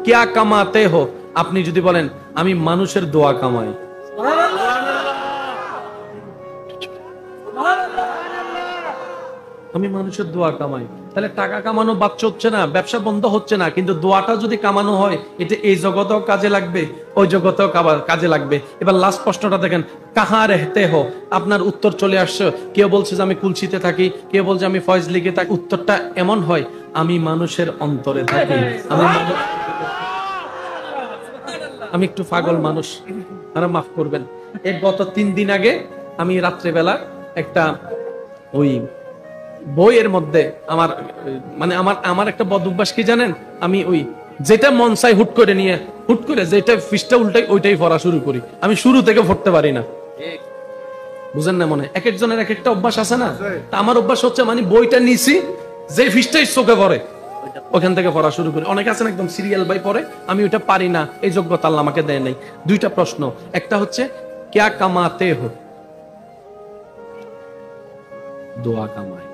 क्या कमाते हो, আপনি যদি বলেন আমি মানুষের দোয়া কামাই, আমি মানুষের দোয়া কামাই, তাহলে টাকা কামানো বাচ্চা হচ্ছে না, ব্যবসা বন্ধ হচ্ছে না, কিন্তু দোয়াটা যদি কামানো হয় এটা এই জগতেও কাজে লাগবে, ওই জগতেও কাজে লাগবে। এবার লাস্ট প্রশ্নটা দেখেন, কাহা রেহতে হো, আপনার উত্তর চলে আসছে। কেউ বলছে যে আমি কুলসিতে থাকি, কেউ বলছে আমি ফয়জলিগে থাকি। উত্তরটা এমন হয়, আমি মানুষের অন্তরে থাকি। আমি একটু পাগল মানুষ, আর মাফ করবেন। এই গত 3 দিন আগে আমি রাত্রেবেলা একটা ওই বইয়ের মধ্যে আমার একটা বদ অভ্যাস কি জানেন, আমি ওই যেটা মন চাই হুট করে যেটা পৃষ্ঠা উল্টাই ওইটাই পড়া শুরু করি। আমি শুরু থেকে পড়তে পারি না, বুঝেন না? মনে এক একজনের এক একটা অভ্যাস আছে না, তা আমার অভ্যাস হচ্ছে মানে বইটা নিছি, যে পৃষ্ঠাই চোখে পড়ে ওখান থেকে পড়া শুরু করি। অনেকে আছেন একদম সিরিয়াল বাই পড়ে, আমি ওইটা পারি না, এই যোগ্যতা আল্লাহ আমাকে দেয় নাই। 2টা প্রশ্ন, একটা হচ্ছে क्या कमाते हो, দোয়া কামাই।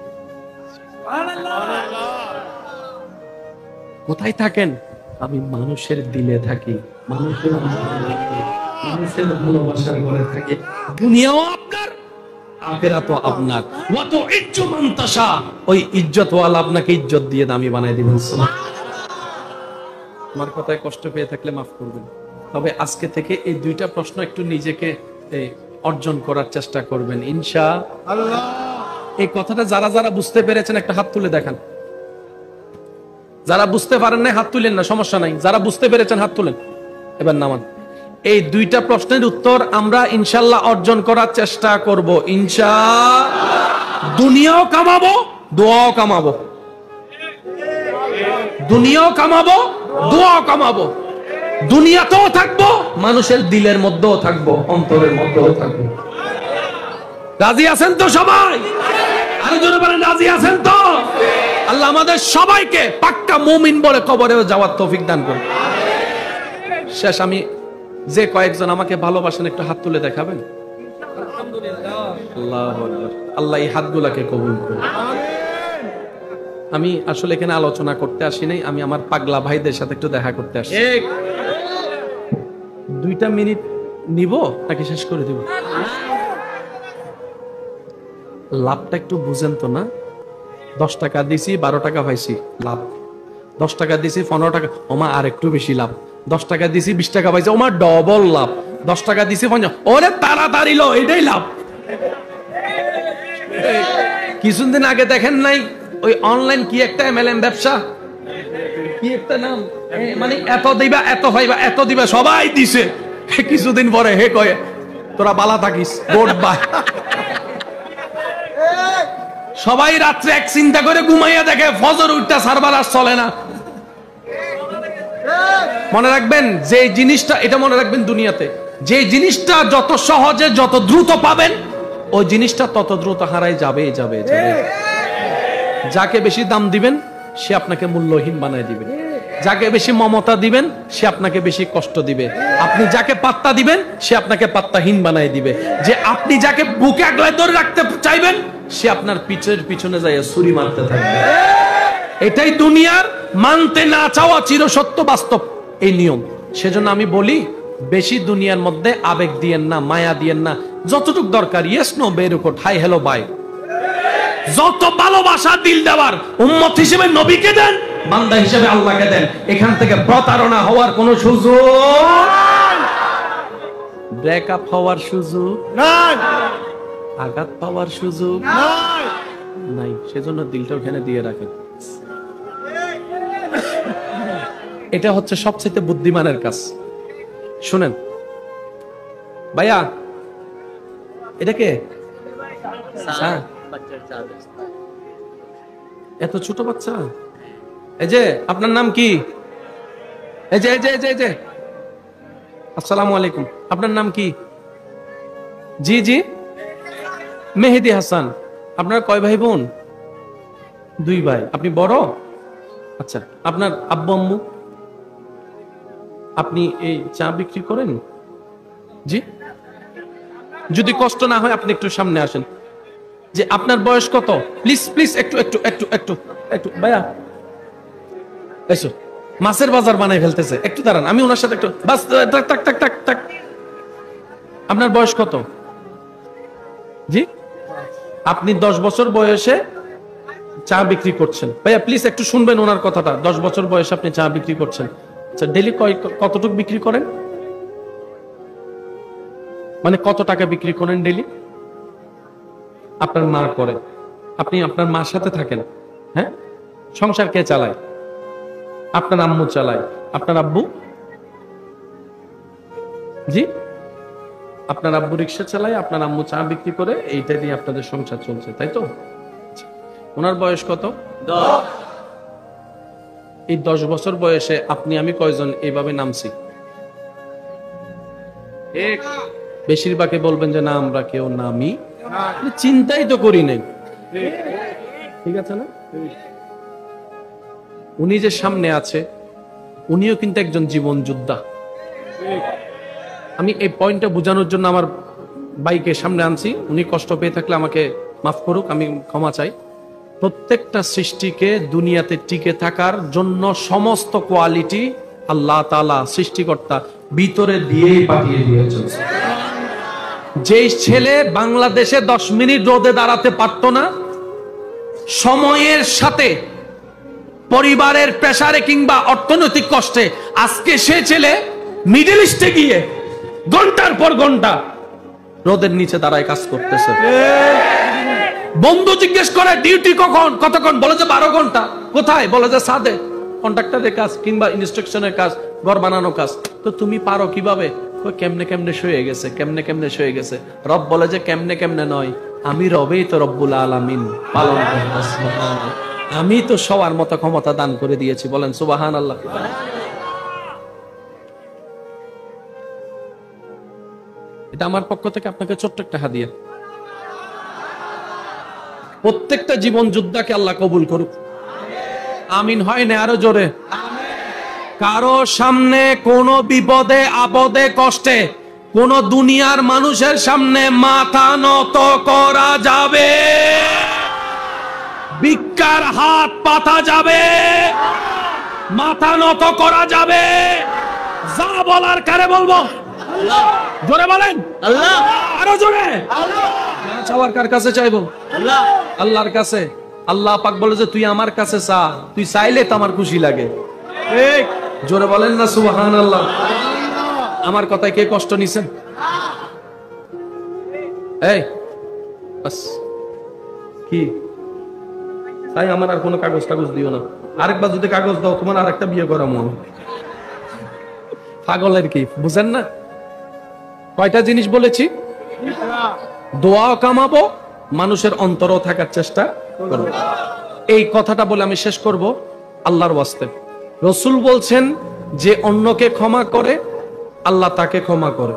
কোথায় থাকেন? আমি মানুষের দিলে থাকি, মানুষের ভালোবাসার ঘরে থাকি। দুনিয়াও আপনার, আখিরাতও আপনার। ওয়া তুইজ্জু মান তাশা, ওই ইজ্জতওয়ালা আপনাকে ইজ্জত দিয়ে দামি বানাই দিবেন। আমার কথায় কষ্ট পেয়ে থাকলে মাফ করবেন। তবে আজকে থেকে এই 2টা প্রশ্ন একটু নিজেকে অর্জন করার চেষ্টা করবেন ইনশাআল্লাহ। এই কথাটা যারা যারা বুঝতে পেরেছেন একটা হাত তুলে দেখান। যারা বুঝতে পারেন না হাত তুলেন না, সমস্যা নাই। যারা বুঝতে পেরেছেন হাত তুলেন, এবার নামান। এই 2টা প্রশ্নের উত্তর আমরা ইনশাআল্লাহ অর্জন করার চেষ্টা করব ইনশাআল্লাহ। দুনিয়াও কামাবো, দোয়াও কামাবো, দুনিয়াও কামাবো, দোয়াও কামাবো। দুনিয়াতেও থাকবো, মানুষের দিলের মধ্যেও থাকবো, অন্তরের মধ্যেও থাকবো। রাজি আছেন তো সবাই? আরো জোরে বলেন, রাজি আছেন তো? আল্লাহ আমাদের সবাইকে পাক্কা মুমিন বলে কবরেও যাওয়ার তৌফিক দান করুন। শেষ, আমি যে কয়েকজন আমাকে ভালোবাসেন একটু হাত তুলে দেখাবেন। আল্লাহু আকবার। আল্লাহ এই হাতগুলাকে কবুল করুন। আমি আসলে এখানে আলোচনা করতে আসি নাই, আমি আমার পাগলা ভাইদের সাথে একটু দেখা করতে আসছি। 2টা মিনিট নিব নাকি শেষ করে দিব? লাভটা একটু বুঝেন তো না। 10 টাকা দিছি, 12 টাকা পাইছি, লাভ। 10 টাকা দিছি, 15 টাকা, ওমা আর একটু বেশি লাভ। 10 টাকা দিছি, 20 টাকা পাইছি, ওমা ডবল লাভ। 10 টাকা দিছি, 50, ওরে তাড়াতাড়ি লো, এটাই লাভ। কিছুদিন আগে দেখেন নাই ওই অনলাইন কি একটা MLM ব্যবসা, কি একটা নাম, মানে এত দিবা, এত হইবা, এত দিবা, সবাই দিছে। কিছুদিন পরে হে কয় তোরা বালা থাকিস, গোড বাই। সবাই রাত্রে এক চিন্তা করে ঘুমাইয়া দেখে, ফজর উঠটা সার্ভার আর চলে না। মনে রাখবেন যে জিনিসটা, এটা মনে রাখবেন, দুনিয়াতে যে জিনিসটা যত সহজে যত দ্রুত পাবেন, ওই জিনিসটা তত দ্রুত হারাই যাবে যাবে যাবে। যাকে বেশি দাম দিবেন সে আপনাকে মূল্যহীন বানায় দিবে, যাকে বেশি মমতা দিবেন সে আপনাকে বেশি কষ্ট দিবে, আপনি যাকে পাত্তা দিবেন সে আপনাকে পাত্তাহীন বানায় দিবে, যে আপনি যাকে বুকে আগলায় ধরে রাখতে চাইবেন সে আপনার পিছনে যাইয়া ছুরি মারতে থাকবে। এটাই দুনিয়ার মানতে না চাওয়া চিরসত্য বাস্তব এই নিয়ম। সেজন্য আমি বলি, বেশি দুনিয়ার মধ্যে আবেগ দিয়েন না, মায়া দিয়েন না। যতটুকু দরকার ইয়েস নো বেরুকট হাই হ্যালো বাই। যত ভালোবাসা দিল দেওয়ার উম্মত হিসেবে নবীকে দেন, বান্দা হিসেবে আল্লাহকে দেন। এখান থেকে প্রতারণা হওয়ার কোনো সুযোগ, ব্রেকআপ হওয়ার সুযোগ নাই, আঘাত পাওয়ার সুযোগ নাই। সেজন্য দিলটা ওখানে দিয়ে রাখেন। এটা হচ্ছে সবচেয়ে বুদ্ধিমানের কাজ। শুনেন ভাইয়া, এটাকে এত ছোট বাচ্চা, এই যে আপনার নাম কি? এই যে এই যে আসসালামু আলাইকুম, আপনার নাম কি? জি জি, মেহেদি হাসান। আপনার কয় ভাই বোন? 2 ভাই। আপনি বড়? আচ্ছা, আপনার আব্বু আম্মু? আপনি এই চা বিক্রি করেন? জি, যদি কষ্ট না হয় আপনি একটু সামনে আসেন। যে আপনার বয়স কত? প্লিজ প্লিজ একটু একটু একটু একটু একটু ভাইয়া এসো, মাছের বাজার বানাই ফেলতেছে। একটু দাঁড়ান, আমি ওনার সাথে একটু বাস, টাক টাক টাক টাক টাক। আপনার বয়স কত? জি, আপনি 10 বছর বয়সে চা বিক্রি করছেন। ভাইয়া প্লিজ একটু শুনবেন ওনার কথাটা। 10 বছর বয়সে আপনি চা বিক্রি করছেন। আচ্ছা, ডেইলি কতটুকু বিক্রি করেন? মানে কত টাকা বিক্রি করেন ডেইলি? আপনার মা করে, আপনি আপনার মার সাথে থাকেন। হ্যাঁ, সংসার কে চালায়? আপনার আম্মু চালায়। আপনার আব্বু? জি, আপনার আব্বু রিক্সা চালায়, আপনার আম্মু চা বিক্রি করে, এইটা দিয়ে আপনাদের সংসার চলছে, তাই তো? ওনার বয়স কত? 10। এই 10 বছর বয়সে আপনি আমি কয়জন এইভাবে নামছি? বেশিরভাগে বলবেন যে না, আমরা কেউ নামি, চিন্তাই তো করি নাই। ঠিক আছে না? উনি যে সামনে আছে, উনিও কিন্তু একজন জীবন যোদ্ধা। আমি এই পয়েন্টটা বোঝানোর জন্য আমার বাইকে সামনে আনছি। উনি কষ্ট পেয়ে থাকলে আমাকে মাফ করুক, আমি ক্ষমা চাই। প্রত্যেকটা সৃষ্টিকে দুনিয়াতে টিকে থাকার জন্য সমস্ত কোয়ালিটি আল্লাহ তাআলা সৃষ্টিকর্তা ভিতরে দিয়েই পাঠিয়ে দিয়েছেন। যেই ছেলে বাংলাদেশে 10 মিনিট রোদে দাঁড়াতে পারত না, সময়ের সাথে পরিবারের প্রেসারে কিংবা অর্থনৈতিক কষ্টে আজকে সে ছেলে মিডল ইস্টে গিয়ে ঘন্টার পর ঘন্টা রোদের নিচে দাঁড়ায় কাজ করতেছে। বন্ধু জিজ্ঞেস করে ডিউটি কখন, কতক্ষণ? বলে যে 12 ঘন্টা। কোথায়? বলে যে সাদে, কন্ট্রাক্টরের কাজ কিংবা ইনস্ট্রাকশনের কাজ, ঘর বানানো কাজ। তো তুমি পারো কিভাবে? কেমনে কেমনে শুয়ে গেছে, কেমনে কেমনে শুয়ে গেছে। রব বলে যে কেমনে কেমনে নয়, আমি রবেই তো রব্বুল আলামিন, পালন করতেছি। আমি তো সবার মতো ক্ষমতা দান করে দিয়েছি। বলেন সুবহানাল্লাহ। এটা আমার পক্ষ থেকে আপনাকে ছোট্ট একটা হাদিয়া। প্রত্যেকটা জীবন যোদ্ধাকে আল্লাহ কবুল করুক। আমিন। হয় না? আরো জোরে। কারো সামনে কোনো বিপদে আপদে কষ্টে কোন দুনিয়ার মানুষের সামনে মাথা নত করা যাবে, ভিক্ষার হাত পাতা যাবে, মাথা নত করা যাবে। যা বলার কারে বলবো? জোরে বলেন আল্লাহ। আরো জোরে আল্লাহ। চাওয়ার কার কাছে চাইবো? আল্লাহ, আল্লাহর কাছে। আল্লাহ পাক বলে যে তুই আমার কাছে চা, তুই চাইলে তো আমার খুশি লাগে। ঠিক জোরে বলেন না সুবহানাল্লাহ। আমার কথায় কে কষ্ট নিছেন? এই বাস কি তাই আমার আর কোনো কাগজ টাগজ দিও না। আরেকবার যদি কাগজ দাও তোমার আরেকটা বিয়ে করা মন। পাগলের কি বুঝেন না? কয়টা জিনিস বলেছি? দোয়াও কামাবো, মানুষের অন্তরও থাকার চেষ্টা করব। এই কথাটা বলে আমি শেষ করব আল্লাহর ওয়াস্তে। রাসূল বলছেন যে অন্যকে ক্ষমা করে আল্লাহ তাকে ক্ষমা করে।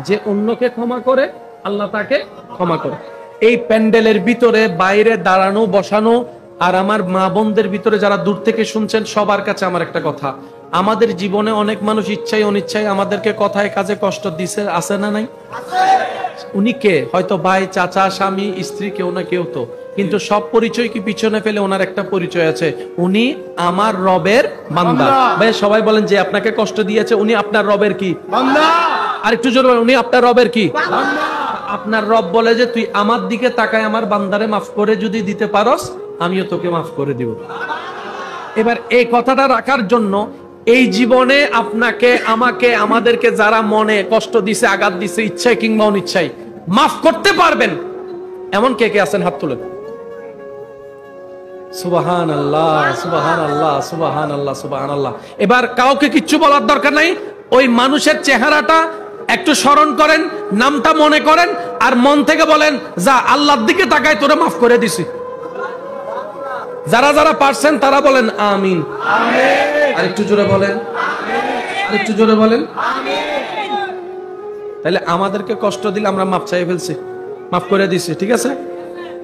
যে অন্যকে ক্ষমা করে আল্লাহ তাকে ক্ষমা করে। এই প্যান্ডেলের ভিতরে বাইরে দাঁড়ানো বসানো আর আমার মা বোনদের ভিতরে যারা দূর থেকে শুনছেন সবার কাছে আমার একটা কথা, আমাদের জীবনে অনেক মানুষ ইচ্ছায় অনিচ্ছায় আমাদেরকে কথায় কাজে কষ্ট দিছে, আছে না নাই? উনি কে? হয়তো ভাই, চাচা, স্বামী, স্ত্রী, কেউ না কেউ তো, কিন্তু সব পরিচয় কি পিছনে ফেলে ওনার একটা পরিচয় আছে, উনি আমার রবের বান্দা। ভাই সবাই বলেন যে আপনাকে কষ্ট দিয়েছে উনি আপনার রবের কি বান্দা। আর একটু জোরে বলেন উনি আপনার রবের কি বান্দা। আপনার রব বলে যে তুই আমার দিকে তাকায় আমার বান্দারে মাফ করে যদি দিতে পারস আমিও তোকে মাফ করে দিব। এবার এই কথাটা রাখার জন্য এই জীবনে আপনাকে আমাকে আমাদেরকে যারা মনে কষ্ট দিছে, আঘাত দিছে, ইচ্ছায় কিংবা অনিচ্ছায় মাফ করতে পারবেন এমন কে কে আছেন? হাত তুলেন। সুবহানাল্লাহ, সুবহানাল্লাহ, সুবহানাল্লাহ, সুবহানাল্লাহ। এবার কাউকে কিচ্ছু বলার দরকার নাই, ওই মানুষের চেহারাটা একটু স্মরণ করেন, নামটা মনে করেন আর মন থেকে বলেন যা আল্লাহর দিকে তাকায় তোরে মাফ করে দিছি। যারা যারা পারছেন তারা বলেন আমিন। আর একটু জোরে বলেন, আর একটু জোরে বলেন। তাহলে আমাদেরকে কষ্ট দিলে আমরা মাফ চাই ফেলছি, মাফ করে দিছি, ঠিক আছে?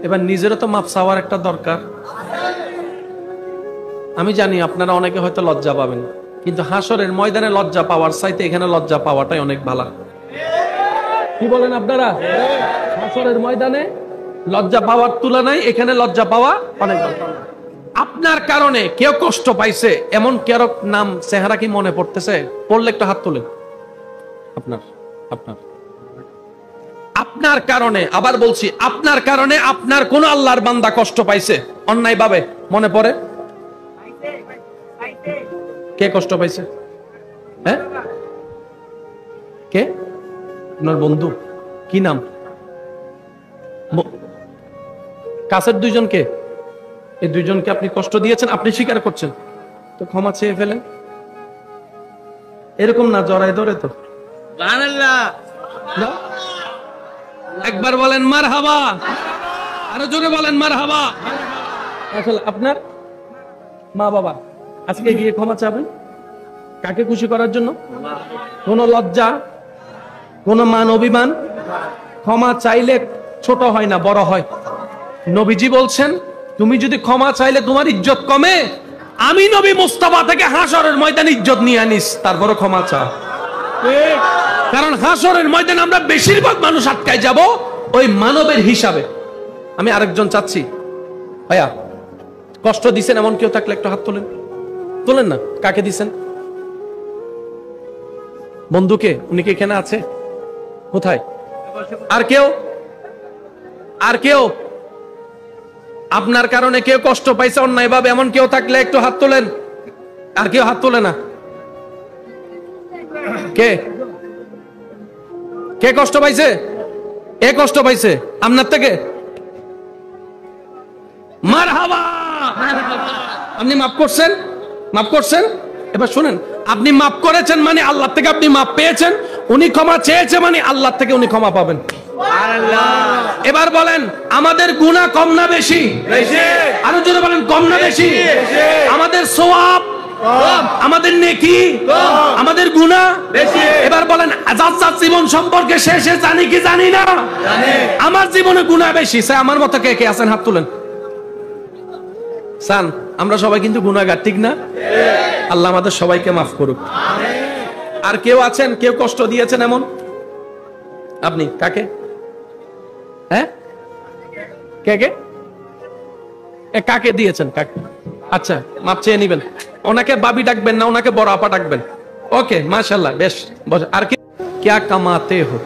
এবার নিজেরও তো মাফ চাওয়ার একটা দরকার। আমি জানি আপনারা অনেকে হয়তো লজ্জা পাবেন, কিন্তু হাসরের ময়দানে লজ্জা পাওয়ার চাইতে এখানে লজ্জা পাওয়াটাই অনেক ভালো। কি বলেন আপনারা? হাসরের ময়দানে লজ্জা পাওয়ার তুলনায় এখানে লজ্জা পাওয়া অনেক ভালো। আপনার কারণে কেউ কষ্ট পাইছে এমন কারো নাম চেহারা কি মনে পড়তেছে? পড়লে একটু হাত তোলেন। আপনার আপনার আপনার কারণে, আবার বলছি, আপনার কারণে আপনার কোন আল্লাহর বান্দা কষ্ট পাইছে অন্যায় ভাবে মনে পড়ে? কে কষ্ট পাইছে? হ্যাঁ, কে? আপনার বন্ধু? কি নাম? কাছের দুইজনকে? এই দুইজনকে আপনি কষ্ট দিয়েছেন, আপনি স্বীকার করছেন, তো ক্ষমা চেয়ে ফেলেন। এরকম না জড়ায় ধরে তো। একবার বলেন মারহাবা, আরো জোরে বলেন মারহাবা। আসলে আপনার মা বাবা আজকে গিয়ে ক্ষমা চাবেন কাকে খুশি করার জন্য? কোন লজ্জা, কোন মান অভিমান? ক্ষমা চাইলে ছোট হয় না, বড় হয়। নবীজি বলছেন তুমি যদি ক্ষমা চাইলে তোমার ইজ্জত কমে, আমি নবী মুস্তাফা থেকে হাসরের ময়দানে ইজ্জত নিয়ে আনিস, তারপরে ক্ষমা চা। কারণ হাসরের ময়দানে আমরা বেশিরভাগ মানুষ আটকায় যাব ওই মানবের হিসাবে। আমি আরেকজন চাচ্ছি, ভাইয়া কষ্ট দিছেন এমন কেউ থাকলে একটু হাত তোলেন। তোলেন না, কাকে দিছেন? বন্ধুকে? উনি কি এখানে আছে? কোথায়? আর কেউ? আর কেউ? আপনার কারণে কেউ কষ্ট পাইছে অন্যায় ভাবে এমন কেউ থাকলে একটু হাত তোলেন। আর কেউ হাত তোলে না? কে কে কষ্ট পাইছে? এ কষ্ট পাইছে আপনার থেকে? মারহাবা। আপনি মাফ করছেন? মাফ করছেন? এবার শুনেন, আপনি মাফ করেছেন মানে আল্লাহ থেকে আপনি মাফ পেয়েছেন, উনি ক্ষমা চেয়েছে মানে আল্লাহ থেকে উনি ক্ষমা পাবেন। এবার বলেন আমাদের গুনাহ কম না বেশি? আরো জোরে বলেন কম না বেশি? আমাদের সওয়াব কম, আমাদের নেকি কম, আমাদের গুনাহ বেশি। এবার বলেন আজাদ জীবন সম্পর্কে শেষে জানি কি জানি না? জানি। আমার জীবনে গুনাহ বেশি, সে আমার মতো কে কে আছেন হাত তুলেন। সান আমরা সবাই কিন্তু গুনাহগার, ঠিক না? আল্লাহ আমাদের সবাইকে মাফ করুক। আর কেউ আছেন কেউ কষ্ট দিয়েছেন এমন? আপনি কাকে? হ্যাঁ, কে কে? কাকে দিয়েছেন? কাকে? আচ্ছা মাপ চেয়ে নিবেন। ওনাকে বাবি ডাকবেন না, ওনাকে বড় আপা ডাকবেন। ওকে মাশাআল্লাহ, বেশ। আর কি? क्या कमाते हो?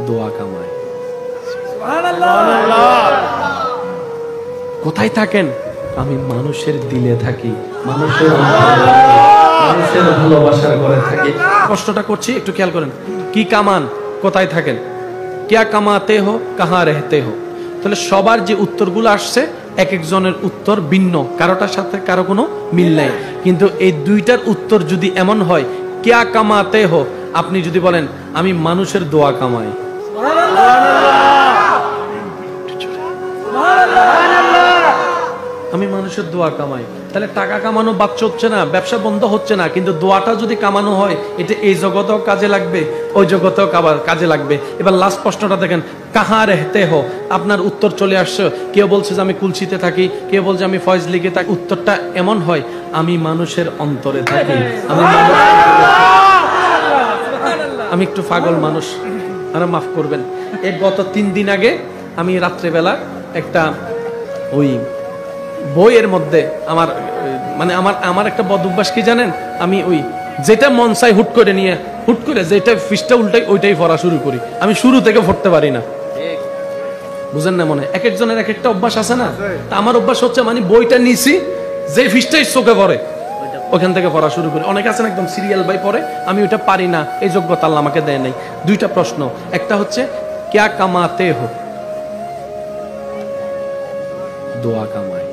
দোয়া কামায়। কোথায় থাকেন? আমি মানুষের দিলে থাকি, মানুষের ভালোবাসার ঘরে থাকি। কষ্টটা করছি একটু খেয়াল করেন। কি কামান? কোথায় থাকেন? क्या कमाते हो? कहाँ रहते हो? তাহলে সবার যে উত্তরগুলো আসছে এক একজনের উত্তর ভিন্ন, কারোটার সাথে কারো কোনো মিল নাই। কিন্তু এই দুইটার উত্তর যদি এমন হয় क्या कमाते हो, আপনি যদি বলেন আমি মানুষের দোয়া কামাই, আমি মানুষের দোয়া কামাই, তাহলে টাকা কামানো বাচ্চা হচ্ছে না, ব্যবসা বন্ধ হচ্ছে না, কিন্তু দোয়াটা যদি কামানো হয় এটা এই জগতেও কাজে লাগবে, ওই জগতেও কাজে লাগবে। এবার লাস্ট প্রশ্নটা দেখেন, কাহা রেহতে হো? আপনার উত্তর চলে আসছে। কেউ বলছে যে আমি কুলসিতে থাকি, কেউ বলছে আমি ফয়জলিগে থাকি। উত্তরটা এমন হয় আমি মানুষের অন্তরে থাকি। আমি একটু পাগল মানুষ, আর মাফ করবেন। এই গত 3 দিন আগে আমি রাত্রেবেলা একটা ওই বইয়ের মধ্যে আমার একটা বদ অভ্যাস কি জানেন? আমি ওই যেটা মন চাই হুট করে যেটা পৃষ্ঠা উল্টাই ওইটাই পড়া শুরু করি। আমি শুরু থেকে পড়তে পারি না, বুঝেন না? মনে এক একজনের এক একটা অভ্যাস আছে না? তা আমার অভ্যাস হচ্ছে মানে বইটা নিছি, যে পৃষ্ঠাই চোখে পড়ে ওখান থেকে পড়া শুরু করি। অনেক আছেন একদম সিরিয়াল বাই পড়ে, আমি ওইটা পারি না, এই যোগ্যতা আল্লাহ আমাকে দেয় নাই। 2টা প্রশ্ন, একটা হচ্ছে क्या कमाते हो? দোয়া কামাই।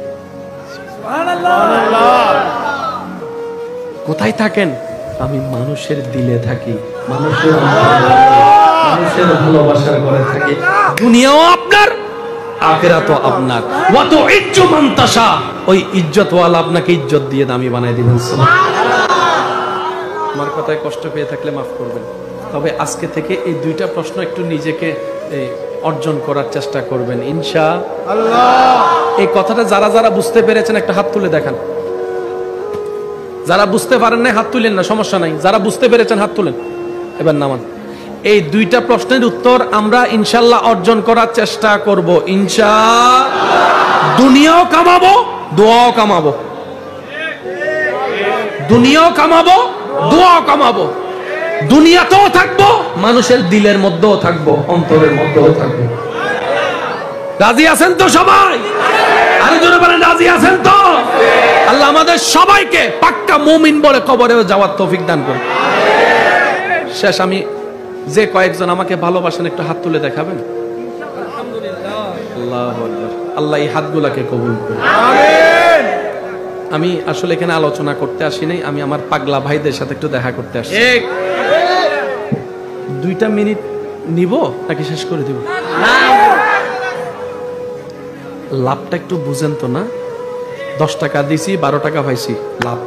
কোথায় থাকেন? আমি মানুষের দিলে থাকি, মানুষের ভালোবাসার ঘরে থাকি। দুনিয়াও আপনার, আখিরাতও আপনার। ওয়া তুইজ্জু মান তাশা, ওই ইজ্জতওয়ালা আপনাকে ইজ্জত দিয়ে দামি বানাই দিবেন। আমার কথায় কষ্ট পেয়ে থাকলে মাফ করবেন। তবে আজকে থেকে এই 2টা প্রশ্ন একটু নিজেকে অর্জন করার চেষ্টা করবেন ইনশাআল্লাহ। এই কথাটা যারা যারা বুঝতে পেরেছেন একটা হাত তুলে দেখান। যারা বুঝতে পারেন না হাত তুলেন না, সমস্যা নাই। যারা বুঝতে পেরেছেন হাত তুলেন, এবার নামান। এই 2টা প্রশ্নের উত্তর আমরা ইনশাআল্লাহ অর্জন করার চেষ্টা করব ইনশাআল্লাহ। দুনিয়াও কামাবো, দোয়াও কামাবো। দুনিয়াও কামাবো, দোয়াও কামাবো। দুনিয়াতেও থাকবো, মানুষের দিলের মধ্যেও থাকবো, অন্তরের মধ্যেও থাকবো। রাজি আছেন তো সবাই? আরো জোরে বলেন, রাজি আছেন তো? আল্লাহ আমাদের সবাইকে পাক্কা মুমিন বলে কবরেও যাওয়ার তৌফিক দান করুন। শেষ, আমি যে কয়েকজন আমাকে ভালোবাসেন একটু হাত তুলে দেখাবেন? আল্লাহু আকবার। আল্লাহ এই হাতগুলাকে কবুল করুন। আমিন। আমি আসলে এখানে আলোচনা করতে আসি নাই, আমি আমার পাগলা ভাইদের সাথে একটু দেখা করতে আসছি। 2টা মিনিট নিব নাকি শেষ করে দিব? লাভটা একটু বুঝেন তো না। 10 টাকা দিছি, 12 টাকা পাইছি, লাভ।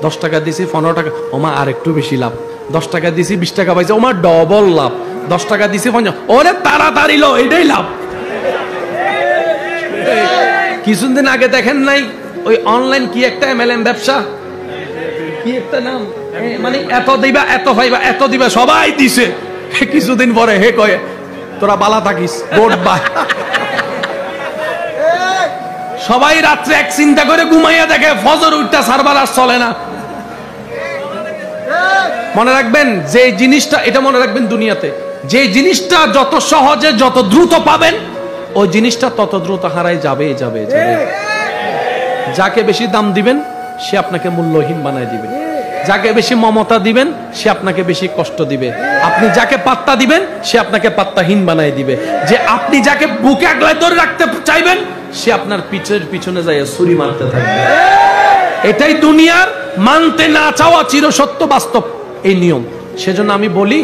10 টাকা দিছি, 15 টাকা, ওমা আর একটু বেশি লাভ। 10 টাকা দিছি, 20 টাকা পাইছি, ওমা ডবল লাভ। 10 টাকা দিছি, 50, ওরে তাড়াতাড়ি লো, এটাই লাভ। কিছুদিন আগে দেখেন নাই ওই অনলাইন কি একটা MLM ব্যবসা, কি একটা নাম, মানে এত দিবা, এত পাইবা, এত দিবা, সবাই দিছে। কিছুদিন পরে হে কয়ে তোরা বালা থাকিস, গোড বাই। সবাই রাত্রে এক চিন্তা করে ঘুমাইয়া দেখে, ফজর উঠটা সার্ভার আর চলে না। মনে রাখবেন যে জিনিসটা, এটা মনে রাখবেন দুনিয়াতে যে জিনিসটা যত সহজে যত দ্রুত পাবেন, ওই জিনিসটা তত দ্রুত হারাই যাবে যাবে যাবে। যাকে বেশি দাম দিবেন সে আপনাকে মূল্যহীন বানায় দিবে, যাকে বেশি মমতা দিবেন সে আপনাকে বেশি কষ্ট দিবে, আপনি যাকে পাত্তা দিবেন সে আপনাকে পাত্তাহীন বানায় দিবে, যে আপনি যাকে বুকে আগলায় ধরে রাখতে চাইবেন সে আপনার পিছনে যাইয়া ছুরি মারতে থাকবে। এটাই দুনিয়ার মানতে না চাওয়া চিরসত্য বাস্তব এই নিয়ম। সেজন্য আমি বলি,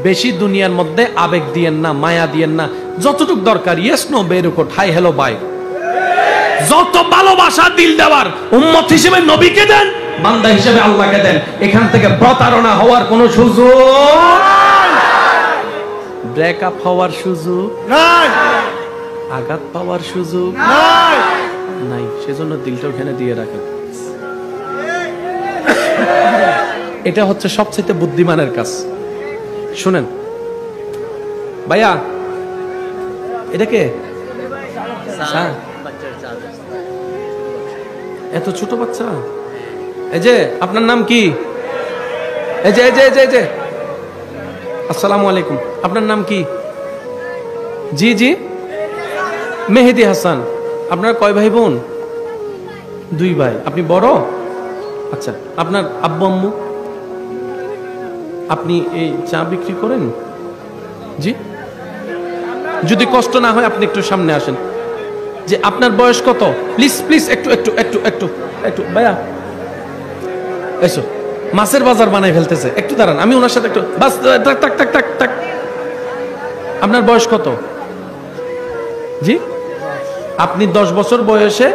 বেশি দুনিয়ার মধ্যে আবেগ দিয়েন না, মায়া দিয়েন না। যতটুকু দরকার ইয়েস নো বেরুকট, হাই হ্যালো বাই। যত ভালোবাসা দিল দেওয়ার উম্মত হিসেবে নবীকে দেন, বান্দা হিসেবে আল্লাহকে দেন। এখান থেকে প্রতারণা হওয়ার কোনো সুযোগ ব্রেকআপ হওয়ার সুযোগ নাই, আঘাত পাওয়ার সুযোগ নাই। সেজন্য দিলটা ওখানে দিয়ে রাখেন। এটা হচ্ছে সবচেয়ে বুদ্ধিমানের কাজ। শুনেন ভাইয়া, এটাকে এত ছোট বাচ্চা, এই যে আপনার নাম কি? এই যে এই যে এই যে আসসালামু আলাইকুম, আপনার নাম কি? জি জি, মেহেদি হাসান। আপনার কয় ভাই বোন? 2 ভাই। আপনি বড়? আচ্ছা, আপনার আব্বু আম্মু? আপনি এই চা বিক্রি করেন? জি। যদি কষ্ট না হয় আপনি একটু সামনে আসেন। যে আপনার বয়স কত? প্লিজ প্লিজ একটু একটু একটু একটু একটু ভাইয়া এসো, মাছের বাজার বানাই ফেলতেছে, একটু দাঁড়ান, আমি ওনার সাথে একটু বাস টাক টাক টাক টাক টাক। আপনার বয়স কত? জি। আপনি 10 বছর বয়সে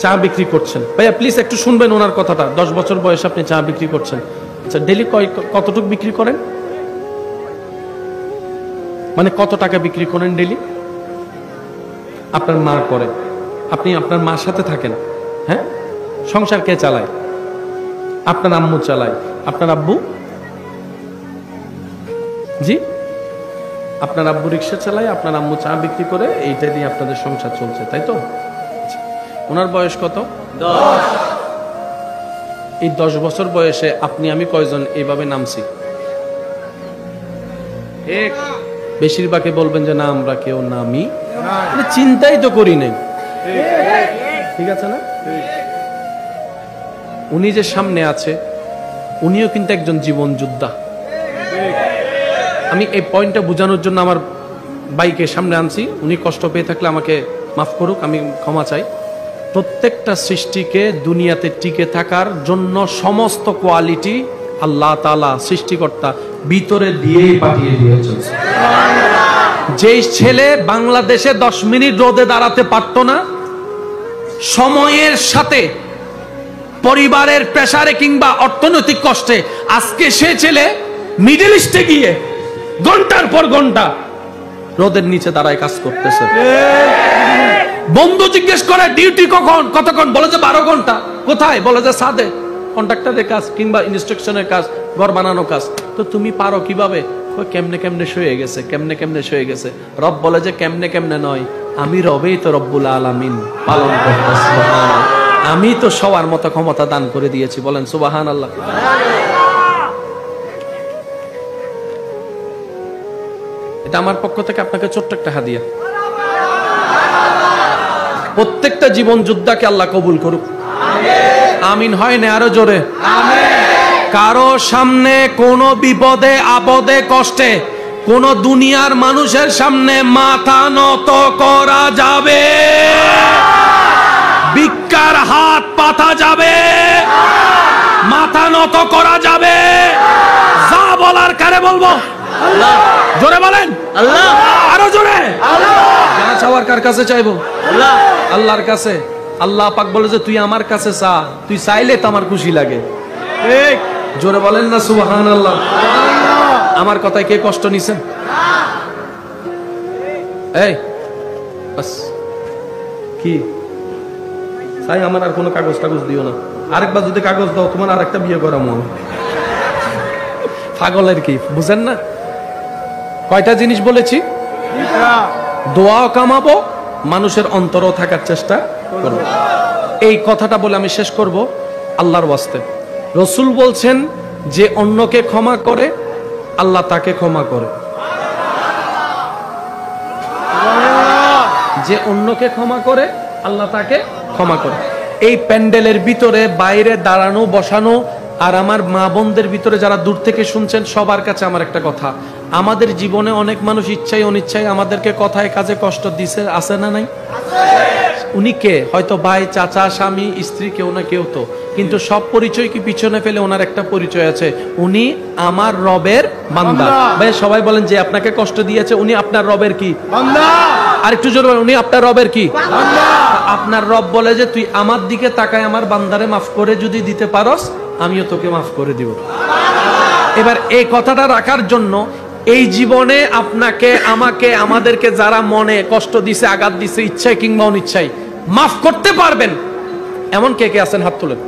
চা বিক্রি করছেন। ভাইয়া প্লিজ একটু শুনবেন ওনার কথাটা। 10 বছর বয়সে আপনি চা বিক্রি করছেন। আচ্ছা, ডেলি কতটুকু বিক্রি করেন? মানে কত টাকা বিক্রি করেন ডেলি? আপনার মা করে, আপনি আপনার মার সাথে থাকেন। হ্যাঁ, সংসার কে চালায়? আপনার আম্মু চালায়। আপনার আব্বু? জি, আপনার আব্বু রিক্সা চালায়, আপনার আম্মু চা বিক্রি করে, এইটা দিয়ে আপনাদের সংসার চলছে, তাই তো? ওনার বয়স কত? 10। এই 10 বছর বয়সে আপনি আমি কয়জন এইভাবে নামছি? ঠিক। বেশিরভাগে বলবেন যে না, আমরা কেউ নামি, চিন্তাই তো করি নাই। ঠিক আছে না? উনি যে সামনে আছে উনিও কিন্তু একজন জীবন যোদ্ধা। আমি এই পয়েন্টটা বোঝানোর জন্য আমার বাইকে সামনে আনছি। উনি কষ্ট পেয়ে থাকলে আমাকে মাফ করুক, আমি ক্ষমা চাই। প্রত্যেকটা সৃষ্টিকে দুনিয়াতে টিকে থাকার জন্য সমস্ত কোয়ালিটি আল্লাহ তাআলা সৃষ্টিকর্তা ভিতরে দিয়েই পাঠিয়ে দিয়েছেন। যেই ছেলে বাংলাদেশে 10 মিনিট রোদে দাঁড়াতে পারত না, সময়ের সাথে পরিবারের প্রেসারে কিংবা অর্থনৈতিক কষ্টে আজকে সে ছেলে মিডল ইস্টে গিয়ে ঘন্টার পর ঘন্টা রোদের নিচে দাঁড়ায় কাজ করতেছে। বন্ধু জিজ্ঞেস করে ডিউটি কখন, কতক্ষণ? বলে যে 12 ঘন্টা। কোথায়? বলে যে ছাদে, কন্ট্রাক্টরের কাজ কিংবা ইনস্ট্রাকশনের কাজ, ঘর বানানো কাজ। তো তুমি পারো কিভাবে? কেমনে কেমনে শুয়ে গেছে, কেমনে কেমনে শুয়ে গেছে। রব বলে যে কেমনে কেমনে নয়, আমি রবেই তো রব্বুল আলামিন পালন করতে। সুবহানাল্লাহ। আমি তো সবার মতো ক্ষমতা দান করে দিয়েছি, বলেন সুবহানাল্লাহ। এটা আমার পক্ষ থেকে আপনাকে ছোট্ট একটা হাদিয়া। প্রত্যেকটা জীবন যোদ্ধাকে আল্লাহ কবুল করুক, আমিন। হয় না আরো জোরে? কারো সামনে কোনো বিপদে আপদে কষ্টে কোন দুনিয়ার মানুষের সামনে মাথা নত করা যাবে, ভিক্ষার হাত পাতা যাবে, মাথা নত করা যাবে। যা বলার কারে বলবো? আল্লাহ। জোরে বলেন আল্লাহ। আরো জোরে আল্লাহ। যা চাওয়ার কার কাছে চাইবো? আল্লাহ। আল্লাহর কাছে। আল্লাহ পাক বলে যে তুই আমার কাছে চা, তুই চাইলে তো আমার খুশি লাগে। ঠিক জোরে বলেন না সুবহানাল্লাহ। আমার কথায় কে কষ্ট নিছেন? এই বাস কি তাই আমার আর কোনো কাগজ টাগজ দিও না। আরেকবার যদি কাগজ দাও তোমার আরেকটা বিয়ে করা মন। পাগলের কি বুঝেন না? কয়টা জিনিস বলেছি? দোয়াও কামাবো, মানুষের অন্তরও থাকার চেষ্টা করব। এই কথাটা বলে আমি শেষ করব আল্লাহর ওয়াস্তে। রসুল বলছেন যে অন্যকে ক্ষমা করে আল্লাহ তাকে ক্ষমা করে। যে অন্যকে ক্ষমা করে আল্লাহ তাকে ক্ষমা করে। এই প্যান্ডেলের ভিতরে বাইরে দাঁড়ানো বসানো আর আমার মা বোনদের ভিতরে যারা দূর থেকে শুনছেন সবার কাছে আমার একটা কথা, আমাদের জীবনে অনেক মানুষ ইচ্ছায় অনিচ্ছায় আমাদেরকে কথায় কাজে কষ্ট দিছে, আছে না নাই? উনি কে? হয়তো ভাই, চাচা, স্বামী, স্ত্রী, কেউ না কেউ তো, কিন্তু সব পরিচয় কি পিছনে ফেলে ওনার একটা পরিচয় আছে, উনি আমার রবের বান্দা। ভাই সবাই বলেন যে আপনাকে কষ্ট দিয়েছে উনি আপনার রবের কি বান্দা। আর একটু জোরে বলেন উনি আপনার রবের কি বান্দা। আপনার রব বলে যে তুই আমার দিকে তাকায় আমার বান্দারে মাফ করে যদি দিতে পারস আমিও তোকে মাফ করে দিব। এবার এই কথাটা রাখার জন্য এই জীবনে আপনাকে আমাকে আমাদেরকে যারা মনে কষ্ট দিছে, আঘাত দিছে, ইচ্ছায় কিংবা অনিচ্ছায় মাফ করতে পারবেন এমন কে কে আছেন? হাত তুলেন।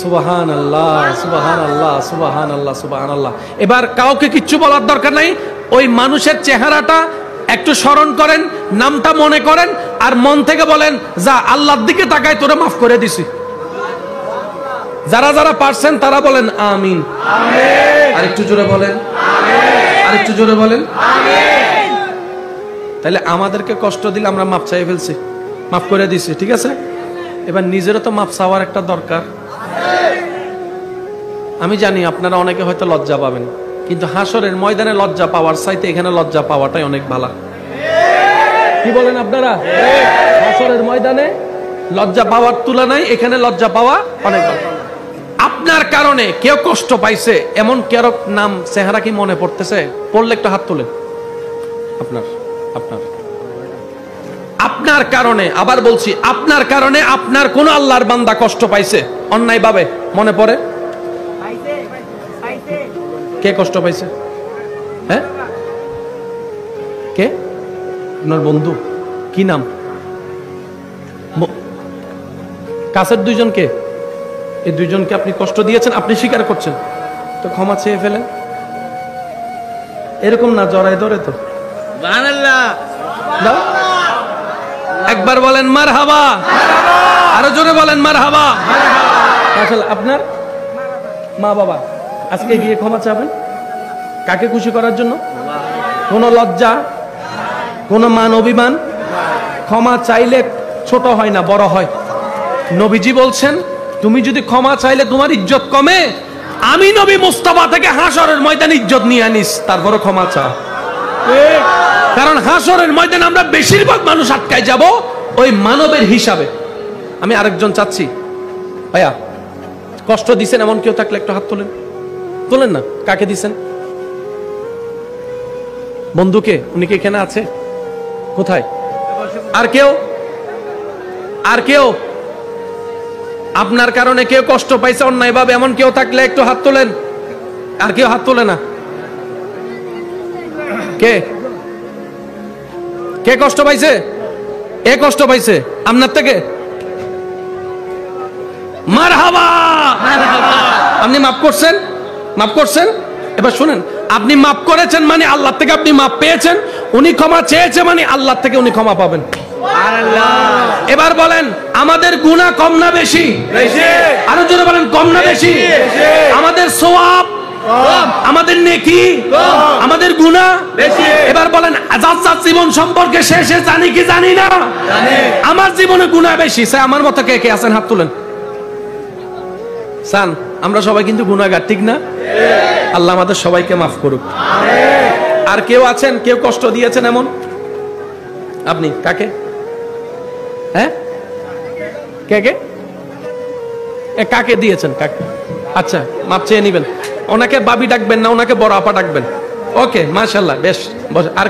সুবহানাল্লাহ, সুবহানাল্লাহ, সুবহানাল্লাহ, সুবহানাল্লাহ। এবার কাউকে কিচ্ছু বলার দরকার নাই, ওই মানুষের চেহারাটা একটু স্মরণ করেন, নামটা মনে করেন আর মন থেকে বলেন যা আল্লাহর দিকে তাকায় তোরে মাফ করে দিছি। যারা যারা পারছেন তারা বলেন আমিন। আরেকটু জোরে বলেন, আরেকটু জোরে বলেন। তাহলে আমাদেরকে কষ্ট দিলে আমরা মাপ চাই ফেলছি, মাফ করে দিছি, ঠিক আছে? এবার নিজেরও তো মাপ চাওয়ার একটা দরকার। আমি জানি আপনারা অনেকে হয়তো লজ্জা পাবেন, কিন্তু হাসরের ময়দানে লজ্জা পাওয়ার চাইতে এখানে লজ্জা পাওয়াটাই অনেক ভালো। কি বলেন আপনারা? হাসরের ময়দানে লজ্জা পাওয়ার তুলনায় এখানে লজ্জা পাওয়া অনেক ভালো। আপনার কারণে কেউ কষ্ট পাইছে এমন কারো নাম চেহারা কি মনে পড়তেছে? পড়লে একটু হাত তোলেন। আপনার আপনার আপনার কারণে, আবার বলছি আপনার কারণে আপনার কোন আল্লাহর বান্দা কষ্ট পাইছে অন্যায় ভাবে মনে পড়ে? কে কষ্ট পাইছে? হ্যাঁ কে? আপনার বন্ধু কি নাম? কাছের দুইজন কে? এই দুইজনকে আপনি কষ্ট দিয়েছেন, আপনি স্বীকার করছেন, তো ক্ষমা চেয়ে ফেলেন। এরকম না জড়ায় ধরে তো একবার বলেন মারহাবা, আরো জোরে বলেন মারহাবা। আসলে আপনার মা বাবা আজকে গিয়ে ক্ষমা চাবেন কাকে খুশি করার জন্য? কোন লজ্জা, কোন মান অভিমান? ক্ষমা চাইলে ছোট হয় না, বড় হয়। নবীজি বলছেন তুমি যদি ক্ষমা চাইলে তোমার ইজ্জত কমে, আমি নবী মুস্তাফা থেকে হাসরের ময়দানে ইজ্জত নিয়ে আনিস, তারপরে ক্ষমা চা। কারণ হাসরের ময়দানে আমরা বেশিরভাগ মানুষ আটকায় যাব ওই মানবের হিসাবে। আমি আরেকজন চাচ্ছি, ভাইয়া কষ্ট দিছেন এমন কেউ থাকলে একটু হাত তোলেন। তোলেন না, কাকে দিছেন? বন্ধুকে? উনি কি এখানে আছে? কোথায়? আর কেউ? আর কেউ? আপনার কারণে কেউ কষ্ট পাইছে অন্যায় ভাবে এমন কেউ থাকলে একটু হাত তোলেন। আর কেউ হাত তোলে না? কে কে কষ্ট পাইছে? এ কষ্ট পাইছে আপনার থেকে? মারহাবা। আপনি মাফ করছেন? মাফ করছেন? এবার শুনেন, আপনি মাফ করেছেন মানে আল্লাহ থেকে আপনি মাফ পেয়েছেন। উনি ক্ষমা চেয়েছে মানে আল্লাহ থেকে উনি ক্ষমা পাবেন। এবার বলেন আমাদের গুনাহ কম না বেশি? আরো জোরে বলেন কম না বেশি? আমাদের সওয়াব, আমাদের নেকি, আমাদের গুনাহ বেশি। এবার বলেন যার জীবন সম্পর্কে শেষে জানি কি জানি না? আমার জীবনে গুনাহ বেশি। সে আমার মতো কে কে আছেন? হাত তুলেন। সান আমরা সবাই কিন্তু গুনাহগার, ঠিক না? আল্লাহ আমাদের সবাইকে মাফ করুক। আর কেউ আছেন কেউ কষ্ট দিয়েছেন এমন? আপনি কাকে? হ্যাঁ, কে কে কাকে দিয়েছেন? কাকে? আচ্ছা, মাপ চেয়ে নিবেন। ওনাকে বাবি ডাকবেন না, ওনাকে বড় আপা ডাকবেন। ওকে, মাশাআল্লাহ, বেশ। আর